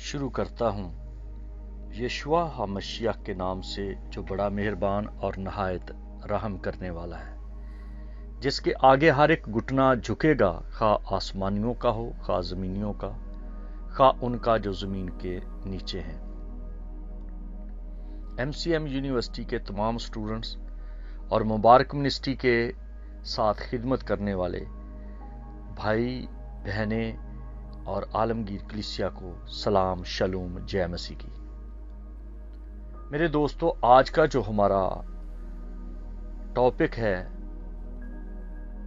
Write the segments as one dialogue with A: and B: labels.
A: شروع کرتا ہوں یشوع مسیح کے نام سے جو بڑا مہربان اور نہایت رحم کرنے والا ہے، جس کے آگے ہر ایک گھٹنا جھکے گا، خواہ آسمانیوں کا ہو خواہ زمینیوں کا، خواہ ان کا جو زمین کے نیچے ہیں۔ MCM یونیورسٹی کے تمام سٹوڈنٹس اور مبارک منسٹری کے ساتھ خدمت کرنے والے بھائی بہنیں اور عالمگیر کلیسیا کو سلام، شلوم، جے مسیح کی۔ میرے دوستو، آج کا جو ہمارا ٹاپک ہے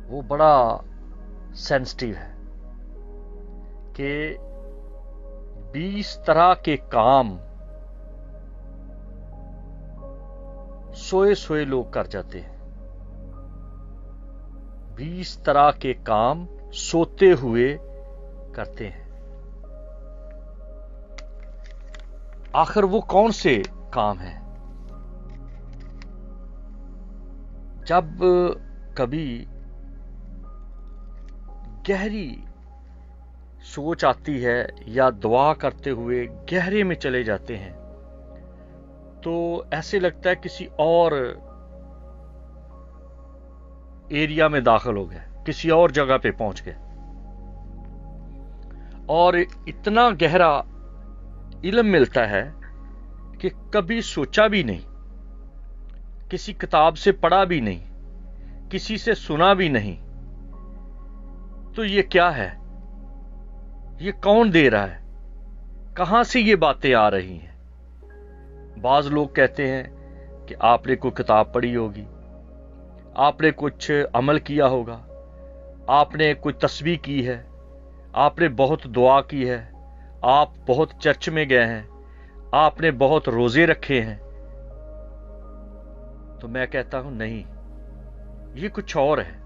A: وہ بڑا سینسٹیو ہے کہ 20 طرح کے کام سوئے لوگ کر جاتے ہیں۔ 20 طرح کے کام سوتے ہوئے کرتے ہیں۔ آخر وہ کون سے کام ہیں؟ جب کبھی گہری سوچ آتی ہے یا دعا کرتے ہوئے گہرے میں چلے جاتے ہیں تو ایسے لگتا ہے کسی اور ایریا میں داخل ہو گئے، کسی اور جگہ پہ پہنچ گئے، اور اتنا گہرا علم ملتا ہے کہ کبھی سوچا بھی نہیں، کسی کتاب سے پڑھا بھی نہیں، کسی سے سنا بھی نہیں۔ تو یہ کیا ہے؟ یہ کون دے رہا ہے؟ کہاں سے یہ باتیں آ رہی ہیں؟ بعض لوگ کہتے ہیں کہ آپ نے کوئی کتاب پڑھی ہوگی، آپ نے کچھ عمل کیا ہوگا، آپ نے کوئی تسبیح کی ہے، آپ نے بہت دعا کی ہے، آپ بہت چرچ میں گئے ہیں، آپ نے بہت روزے رکھے ہیں۔ تو میں کہتا ہوں نہیں، یہ کچھ اور ہے۔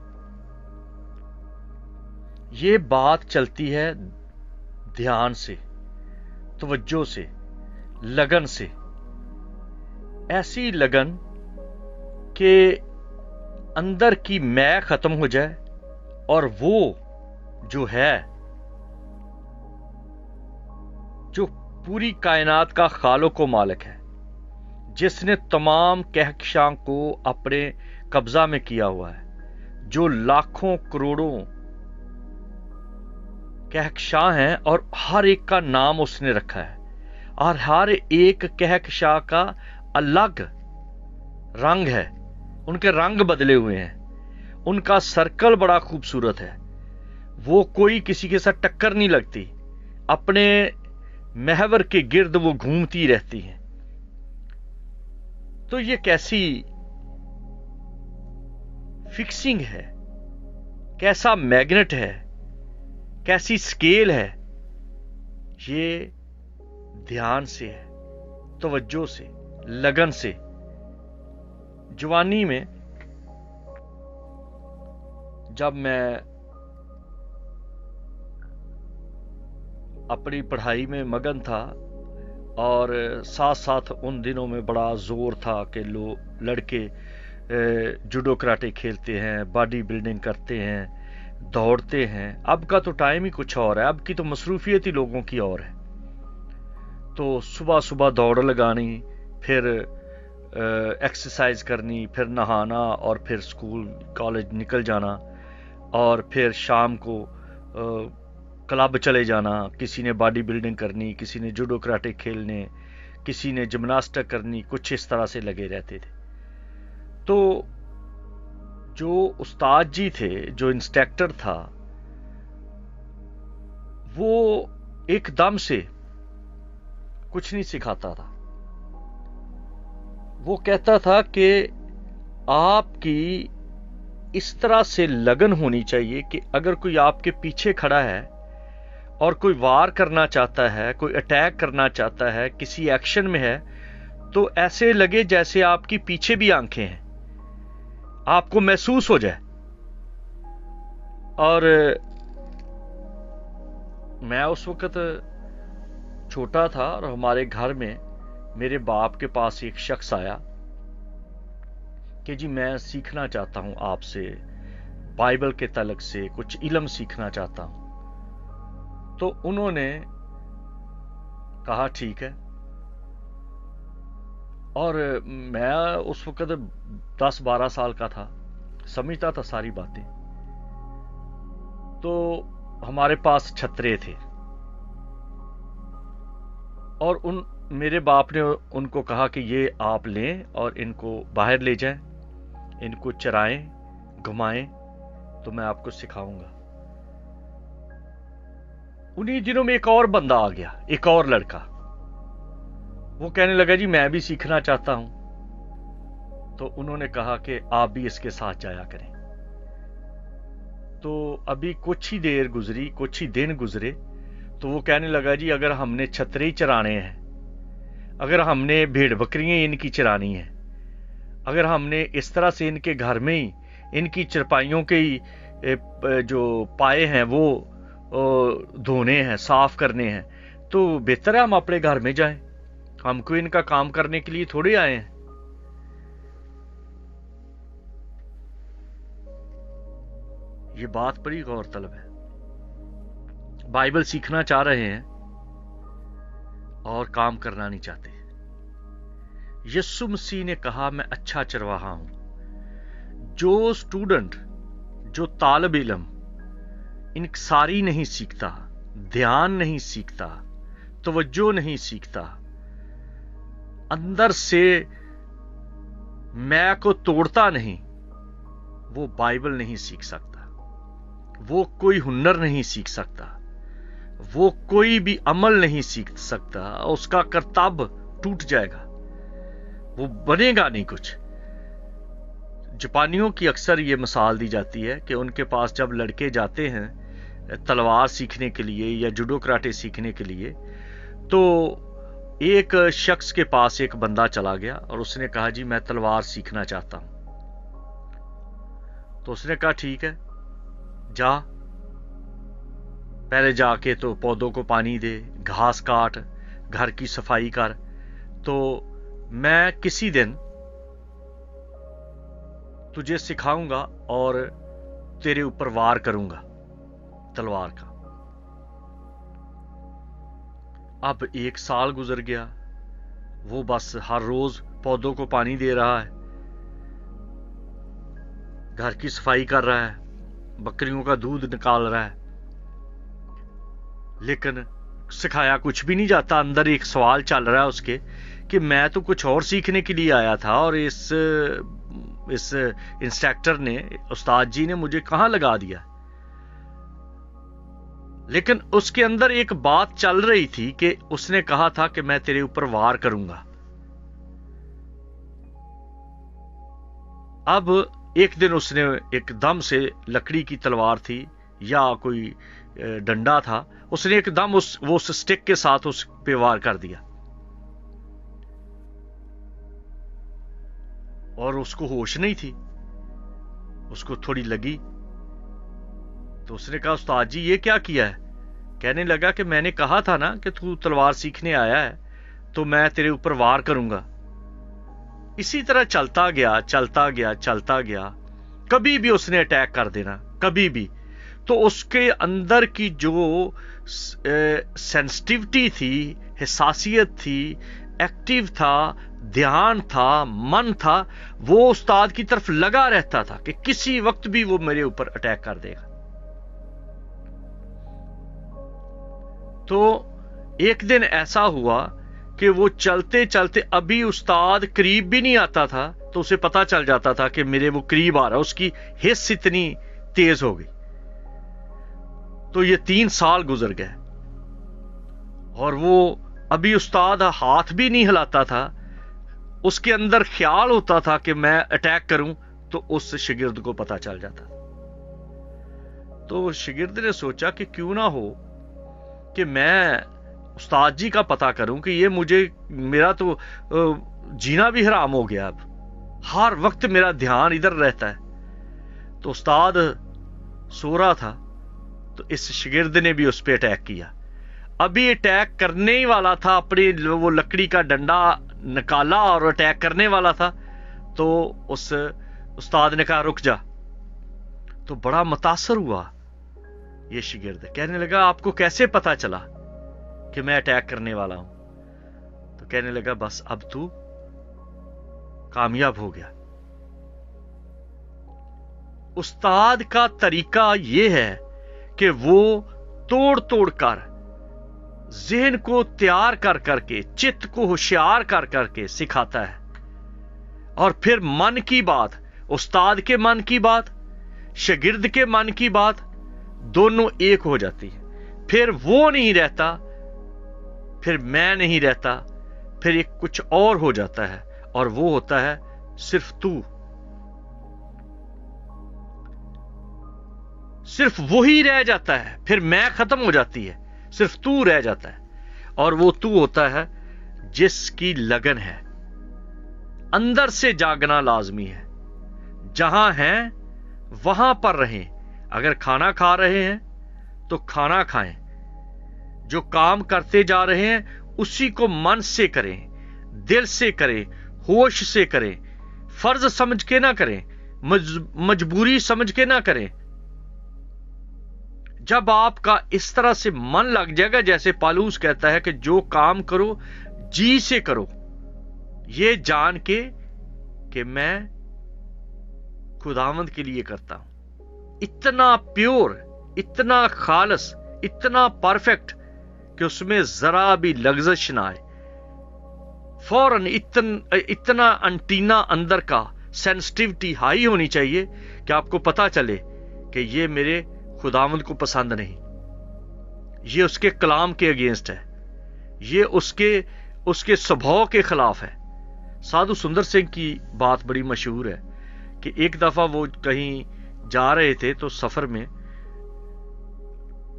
A: یہ بات چلتی ہے دھیان سے، توجہ سے، لگن سے، ایسی لگن کہ اندر کی میں ختم ہو جائے اور وہ جو ہے، جو پوری کائنات کا خالق و مالک ہے، جس نے تمام کہکشاں کو اپنے قبضہ میں کیا ہوا ہے، جو لاکھوں کروڑوں کہکشاں ہیں اور ہر ایک کا نام اس نے رکھا ہے، اور ہر ایک کہکشاں کا الگ رنگ ہے، ان کے رنگ بدلے ہوئے ہیں، ان کا سرکل بڑا خوبصورت ہے، وہ کوئی کسی کے ساتھ ٹکر نہیں لگتی، اپنے محور کے گرد وہ گھومتی رہتی ہیں۔ تو یہ کیسی فکسنگ ہے، کیسا میگنٹ ہے، کیسی سکیل ہے؟ یہ دھیان سے ہے، توجہ سے، لگن سے۔ جوانی میں جب میں اپنی پڑھائی میں مگن تھا اور ساتھ ساتھ ان دنوں میں بڑا زور تھا کہ لڑکے جوڈو کراٹے کھیلتے ہیں، باڈی بلڈنگ کرتے ہیں، دوڑتے ہیں۔ اب کا تو ٹائم ہی کچھ اور ہے، اب کی تو مصروفیت ہی لوگوں کی اور ہے۔ تو صبح صبح دوڑ لگانی، پھر ایکسرسائز کرنی، پھر نہانا، اور پھر اسکول کالج نکل جانا، اور پھر شام کو کلب چلے جانا۔ کسی نے باڈی بلڈنگ کرنی، کسی نے جوڈو کراٹے کھیلنے، کسی نے جمناسٹک کرنی، کچھ اس طرح سے لگے رہتے تھے۔ تو جو استاد جی تھے، جو انسٹرکٹر تھا، وہ ایک دم سے کچھ نہیں سکھاتا تھا۔ وہ کہتا تھا کہ آپ کی اس طرح سے لگن ہونی چاہیے کہ اگر کوئی آپ کے پیچھے کھڑا ہے اور کوئی وار کرنا چاہتا ہے، کوئی اٹیک کرنا چاہتا ہے، کسی ایکشن میں ہے، تو ایسے لگے جیسے آپ کی پیچھے بھی آنکھیں ہیں، آپ کو محسوس ہو جائے۔ اور میں اس وقت چھوٹا تھا، اور ہمارے گھر میں میرے باپ کے پاس ایک شخص آیا کہ جی میں سیکھنا چاہتا ہوں آپ سے، بائبل کے تعلق سے کچھ علم سیکھنا چاہتا ہوں۔ تو انہوں نے کہا ٹھیک ہے. اور میں اس وقت 10-12 سال کا تھا، سمجھتا تھا ساری باتیں. تو ہمارے پاس چھترے تھے اور میرے باپ نے ان کو کہا کہ یہ آپ لیں اور ان کو باہر لے جائیں، ان کو چرائیں گھمائیں تو میں آپ کو سکھاؤں گا. انہی دنوں میں ایک اور بندہ آ گیا، ایک اور لڑکا. وہ کہنے لگا جی میں بھی سیکھنا چاہتا ہوں. تو انہوں نے کہا کہ آپ بھی اس کے ساتھ جایا کریں. تو ابھی کچھ ہی دیر گزری، کچھ ہی دن گزرے تو وہ کہنے لگا جی اگر ہم نے چھترے چرانے ہیں، اگر ہم نے بھیڑ بکریاں ان کی چرانی ہیں، اگر ہم نے اس طرح سے ان کے گھر میں ہی ان کی چرپائیوں کے جو پائے ہیں وہ دھونے ہیں، صاف کرنے ہیں، تو بہتر ہے ہم اپنے گھر میں جائیں، ہم کو ان کا کام کرنے کے لیے تھوڑے آئے ہیں. یہ بات بڑی غور طلب ہے. بائبل سیکھنا چاہ رہے ہیں اور کام کرنا نہیں چاہتے. یسوع مسیح نے کہا میں اچھا چرواہا ہوں. جو اسٹوڈنٹ، جو طالب علم انکساری نہیں سیکھتا، دھیان نہیں سیکھتا، توجہ نہیں سیکھتا، اندر سے میں کو توڑتا نہیں، وہ بائبل نہیں سیکھ سکتا، وہ کوئی ہنر نہیں سیکھ سکتا، وہ کوئی بھی عمل نہیں سیکھ سکتا. اس کا کرتب ٹوٹ جائے گا، وہ بنے گا نہیں کچھ. جاپانیوں کی اکثر یہ مثال دی جاتی ہے کہ ان کے پاس جب لڑکے جاتے ہیں تلوار سیکھنے کے لیے یا جوڈو کراٹے سیکھنے کے لیے، تو ایک شخص کے پاس ایک بندہ چلا گیا اور اس نے کہا جی میں تلوار سیکھنا چاہتا ہوں. تو اس نے کہا ٹھیک ہے جا، پہلے جا کے تو پودوں کو پانی دے، گھاس کاٹ، گھر کی صفائی کر، تو میں کسی دن تجھے سکھاؤں گا اور تیرے اوپر وار کروں گا تلوار کا. اب 1 سال گزر گیا، وہ بس ہر روز پودوں کو پانی دے رہا ہے، گھر کی صفائی کر رہا ہے، بکریوں کا دودھ نکال رہا ہے، لیکن سکھایا کچھ بھی نہیں جاتا. اندر ایک سوال چل رہا ہے اس کے کہ میں تو کچھ اور سیکھنے کے لیے آیا تھا اور اس انسٹرکٹر نے، استاد جی نے مجھے کہاں لگا دیا. لیکن اس کے اندر ایک بات چل رہی تھی کہ اس نے کہا تھا کہ میں تیرے اوپر وار کروں گا. اب ایک دن اس نے ایک دم سے، لکڑی کی تلوار تھی یا کوئی ڈنڈا تھا، اس نے ایک دم وہ سٹک کے ساتھ اس پہ وار کر دیا اور اس کو ہوش نہیں تھی. اس کو تھوڑی لگی تو اس نے کہا استاد جی یہ کیا کیا ہے؟ کہنے لگا کہ میں نے کہا تھا نا کہ تو تلوار سیکھنے آیا ہے تو میں تیرے اوپر وار کروں گا. اسی طرح چلتا گیا چلتا گیا چلتا گیا، کبھی بھی اس نے اٹیک کر دینا، کبھی بھی. تو اس کے اندر کی جو سینسٹیوٹی تھی، حساسیت تھی، ایکٹیو تھا، دھیان تھا، من تھا، وہ استاد کی طرف لگا رہتا تھا کہ کسی وقت بھی وہ میرے اوپر اٹیک کر دے گا. تو ایک دن ایسا ہوا کہ وہ چلتے چلتے، ابھی استاد قریب بھی نہیں آتا تھا تو اسے پتا چل جاتا تھا کہ میرے وہ قریب آ رہا. اس کی حس اتنی تیز ہو گئی. تو یہ 3 سال گزر گئے اور وہ ابھی استاد ہاتھ بھی نہیں ہلاتا تھا. اس کے اندر خیال ہوتا تھا کہ میں اٹیک کروں تو اس شاگرد کو پتا چل جاتا. تو شاگرد نے سوچا کہ کیوں نہ ہو کہ میں استاد جی کا پتا کروں کہ یہ میرا تو جینا بھی حرام ہو گیا، اب ہر وقت میرا دھیان ادھر رہتا ہے. تو استاد سو رہا تھا تو اس شاگرد نے بھی اس پہ اٹیک کیا. ابھی اٹیک کرنے ہی والا تھا، اپنی وہ لکڑی کا ڈنڈا نکالا اور اٹیک کرنے والا تھا تو اس استاد نے کہا رک جا. تو بڑا متاثر ہوا یہ شاگرد، کہنے لگا آپ کو کیسے پتا چلا کہ میں اٹیک کرنے والا ہوں؟ कहने लगा बस अब तू कामयाब हो गया। उस्ताद का तरीका यह है कि वो तोड़ तोड़ कर, ज़हन को तैयार कर करके, चित्त को होशियार कर करके सिखाता है। और फिर मन की बात, उस्ताद के मन की बात, शागिर्द के मन की बात, दोनों एक हो जाती है। फिर वो नहीं रहता, फिर मैं नहीं रहता, फिर एक कुछ और हो जाता है, और वो होता है सिर्फ तू। सिर्फ वही रह जाता है, फिर मैं खत्म हो जाती है, सिर्फ तू रह जाता है। और वो तू होता है जिसकी लगन है। अंदर से जागना लाजमी है। जहां हैं वहां पर रहें। अगर खाना खा रहे हैं तो खाना खाएं। जो काम करते जा रहे हैं उसी को मन से करें, दिल से करें, होश से करें। फर्ज समझ के ना करें, मजबूरी समझ के ना करें। जब आपका इस तरह से मन लग जाएगा, जैसे पालूस कहता है कि जो काम करो जी से करो, ये जान के कि मैं खुदावंद के लिए करता हूं। इतना प्योर, इतना खालस, इतना परफेक्ट कि उसमें जरा भी लग्जश ना आए। फौरन इतना अंटीना अंदर का सेंसिटिविटी हाई होनी चाहिए कि आपको पता चले कि ये मेरे खुदावंद को पसंद नहीं, ये उसके कलाम के अगेंस्ट है, ये उसके स्वभाव के खिलाफ है। साधु सुंदर सिंह की बात बड़ी मशहूर है कि एक दफा वो कहीं जा रहे थे तो सफर में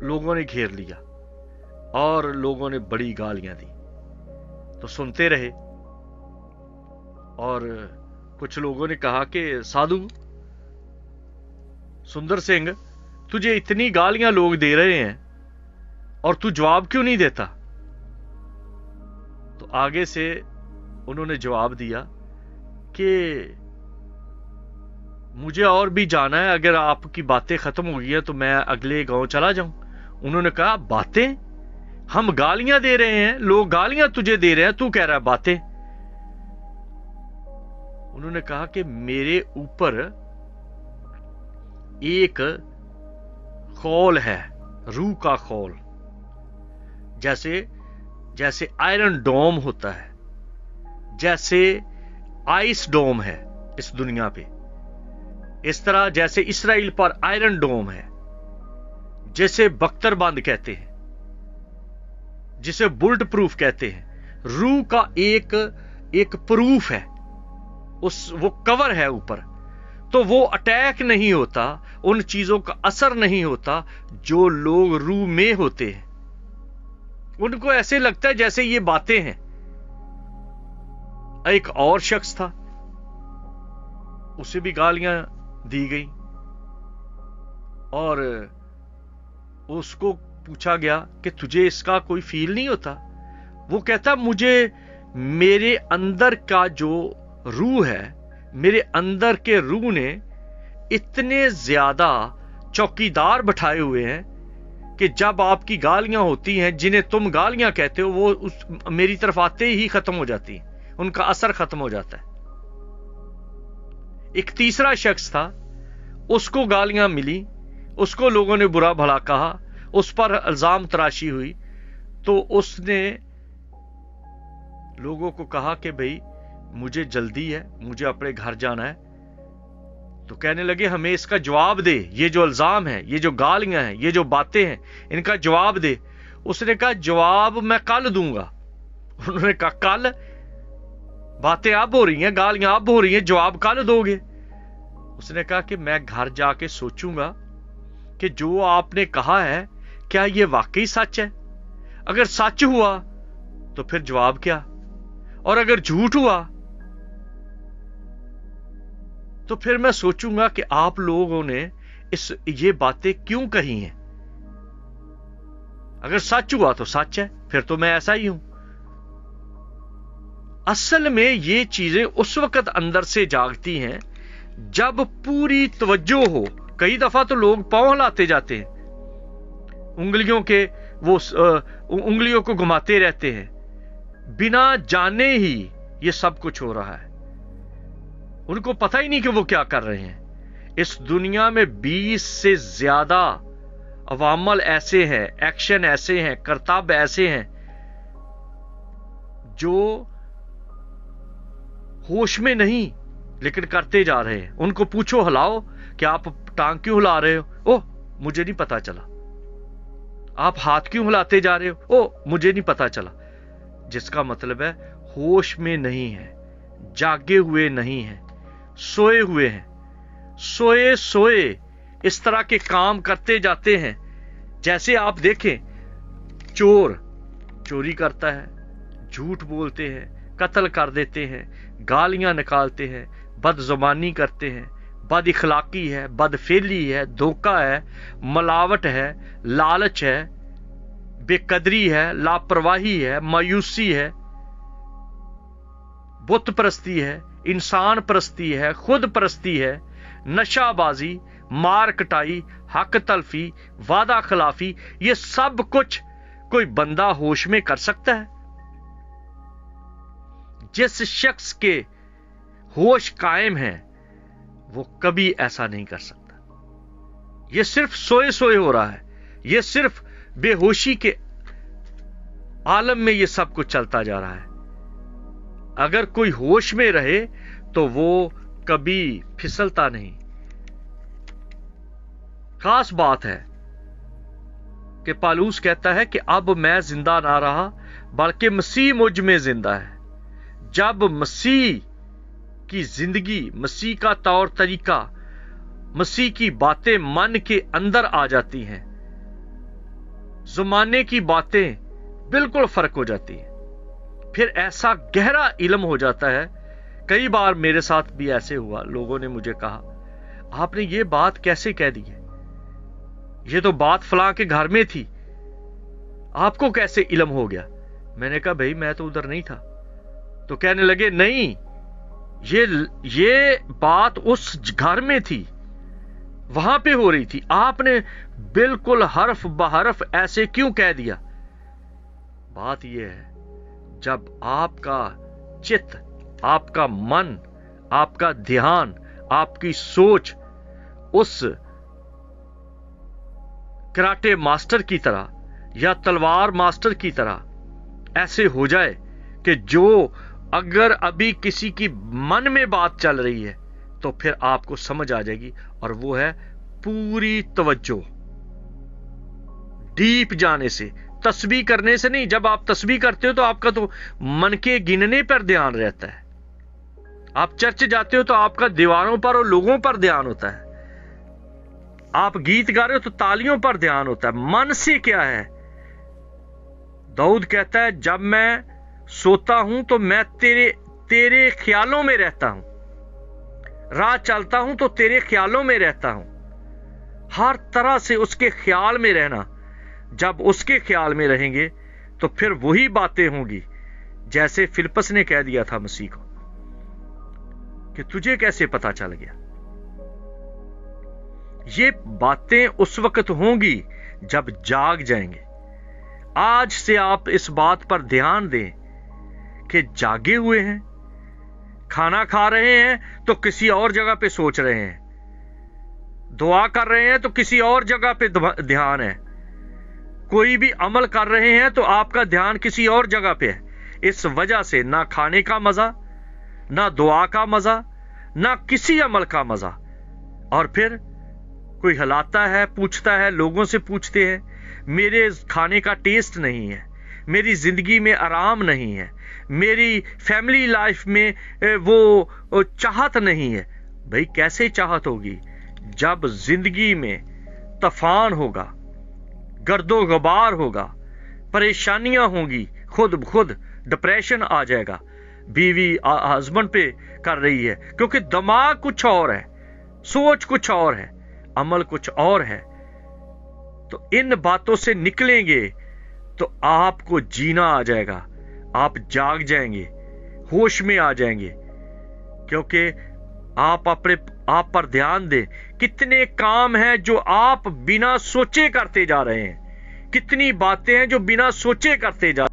A: लोगों ने घेर लिया और लोगों ने बड़ी गालियां दी। तो सुनते रहे और कुछ लोगों ने कहा कि साधु सुंदर सिंह, तुझे इतनी गालियां लोग दे रहे हैं और तू जवाब क्यों नहीं देता? तो आगे से उन्होंने जवाब दिया कि मुझे और भी जाना है, अगर आपकी बातें खत्म हो गई हैं तो मैं अगले गांव चला जाऊं। उन्होंने कहा बातें? हम गालियां दे रहे हैं, लोग गालियां तुझे दे रहे हैं, तू कह रहा है बातें। उन्होंने कहा कि मेरे ऊपर एक खौल है, रूह का खौल, जैसे आयरन डोम होता है, जैसे आइस डोम है इस दुनिया पे, इस तरह जैसे इस्राएल पर आयरन डोम है, जैसे बख्तरबंद कहते हैं, जिसे बुलेट प्रूफ कहते हैं। रूह का एक प्रूफ है, वो कवर है ऊपर, तो वो अटैक नहीं होता, उन चीजों का असर नहीं होता जो लोग रूह में होते हैं। उनको ऐसे लगता है जैसे ये बातें हैं। एक और शख्स था, उसे भी गालियां दी गई और उसको पूछा गया कि तुझे इसका कोई फील नहीं होता? वो कहता मुझे मेरे अंदर का जो रूह है, मेरे अंदर के रूह ने इतने ज्यादा चौकीदार बैठाए हुए हैं कि जब आपकी गालियां होती हैं, जिन्हें तुम गालियां कहते हो, वो मेरी तरफ आते ही खत्म हो जाती हैं, उनका असर खत्म हो जाता है। एक तीसरा शख्स था, उसको गालियां मिली, उसको लोगों ने बुरा भला कहा, उस पर इल्जाम तराशी हुई, तो उसने लोगों को कहा कि भाई मुझे जल्दी है, मुझे अपने घर जाना है। तो कहने लगे हमें इसका जवाब दे, ये जो इल्जाम है, ये जो गालियां हैं, ये जो बातें हैं, इनका जवाब दे। उसने कहा जवाब मैं कल दूंगा। उन्होंने कहा कल? बातें अब हो रही हैं, गालियां अब हो रही हैं, जवाब कल दोगे? उसने कहा कि मैं घर जाके सोचूंगा कि जो आपने कहा है क्या ये वाकई सच है। अगर सच हुआ तो फिर जवाब क्या, और अगर झूठ हुआ तो फिर मैं सोचूंगा कि आप लोगों ने ये बातें क्यों कही हैं। अगर सच हुआ तो सच है, फिर तो मैं ऐसा ही हूं। असल में ये चीजें उस वक्त अंदर से जागती हैं जब पूरी तवज्जो हो। कई दफा तो लोग पांव हिलाते जाते हैं, उंगलियों को घुमाते रहते हैं, बिना जाने ही ये सब कुछ हो रहा है। उनको पता ही नहीं कि वो क्या कर रहे हैं। इस दुनिया में 20 से ज्यादा अवामल ऐसे हैं, एक्शन ऐसे हैं, करतब ऐसे हैं जो होश में नहीं लेकिन करते जा रहे हैं। उनको पूछो हिलाओ कि आप टांग क्यों हिला रहे हो? ओह मुझे नहीं पता चला। आप हाथ क्यों हिलाते जा रहे हो? ओह मुझे नहीं पता चला। जिसका मतलब है होश में नहीं है, जागे हुए नहीं है, सोए हुए हैं। सोए सोए इस तरह के काम करते जाते हैं। जैसे आप देखें, चोर चोरी करता है, झूठ बोलते हैं, कत्ल कर देते हैं, गालियां निकालते हैं, बदजुबानी करते हैं, बद इखलाकी है, बदफेली है, धोखा है, मिलावट है, लालच है, बेकदरी है, लापरवाही है, मायूसी है, बुत परस्ती है, इंसान परस्ती है, खुद परस्ती है, नशाबाजी, मार कटाई, हक तलफी, वादा खिलाफी। ये सब कुछ कोई बंदा होश में कर सकता है? जिस शख्स के होश कायम है वो कभी ऐसा नहीं कर सकता। ये सिर्फ सोए सोए हो रहा है। ये सिर्फ बेहोशी के आलम में ये सब कुछ चलता जा रहा है। अगर कोई होश में रहे तो वो कभी फिसलता नहीं। खास बात है कि पालूस कहता है कि अब मैं जिंदा ना रहा बल्कि मसीह मुझ में जिंदा है। जब मसीह की जिंदगी, मसीह का तौर तरीका, मसीह की बातें मन के अंदर आ जाती हैं, ज़माने की बातें बिल्कुल फर्क हो जाती हैं। फिर ऐसा गहरा इल्म हो जाता है। कई बार मेरे साथ भी ऐसे हुआ, लोगों ने मुझे कहा आपने ये बात कैसे कह दी है, ये तो बात फलां के घर में थी, आपको कैसे इल्म हो गया? मैंने कहा भाई मैं तो उधर नहीं था। तो कहने लगे नहीं, ये बात उस घर में थी, वहां पे हो रही थी, आपने बिल्कुल हर्फ बहर्फ ऐसे क्यों कह दिया? बात यह है, जब आपका चित्त, आपका मन, आपका ध्यान, आपकी सोच उस कराटे मास्टर की तरह या तलवार मास्टर की तरह ऐसे हो जाए कि जो अगर अभी किसी की मन में बात चल रही है तो फिर आपको समझ आ जाएगी, और वो है पूरी तवज्जो, डीप जाने से, तस्बीह करने से नहीं। जब आप तस्बीह करते हो तो आपका तो मन के गिनने पर ध्यान रहता है। आप चर्च जाते हो तो आपका दीवारों पर और लोगों पर ध्यान होता है। आप गीत गा रहे हो तो तालियों पर ध्यान होता है। मन से क्या है? दाऊद कहता है जब मैं सोता हूं तो मैं तेरे ख्यालों में रहता हूं, राह चलता हूं तो तेरे ख्यालों में रहता हूं। हर तरह से उसके ख्याल में रहना। जब उसके ख्याल में रहेंगे तो फिर वही बातें होंगी जैसे फिलिप्पस ने कह दिया था मसीह को कि तुझे कैसे पता चल गया। ये बातें उस वक्त होंगी जब जाग जाएंगे। आज से आप इस बात पर ध्यान दें कि जागे हुए हैं। खाना खा रहे हैं तो किसी और जगह पे सोच रहे हैं, दुआ कर रहे हैं तो किसी और जगह पे ध्यान है, कोई भी अमल कर रहे हैं तो आपका ध्यान किसी और जगह पे है। इस वजह से ना खाने का मजा, ना दुआ का मजा, ना किसी अमल का मजा। और फिर कोई हिलाता है, पूछता है, लोगों से पूछते हैं, मेरे खाने का टेस्ट नहीं है, मेरी जिंदगी में आराम नहीं है, मेरी फैमिली लाइफ में वो चाहत नहीं है। भाई कैसे चाहत होगी जब जिंदगी में तूफान होगा, गर्दो गबार होगा, परेशानियां होंगी, खुद खुद डिप्रेशन आ जाएगा। बीवी हस्बैंड पे कर रही है क्योंकि दिमाग कुछ और है, सोच कुछ और है, अमल कुछ और है। तो इन बातों से निकलेंगे तो आपको जीना आ जाएगा, आप जाग जाएंगे, होश में आ जाएंगे। क्योंकि आप पर ध्यान दें, कितने काम हैं जो आप बिना सोचे करते जा रहे हैं, कितनी बातें हैं जो बिना सोचे करते जा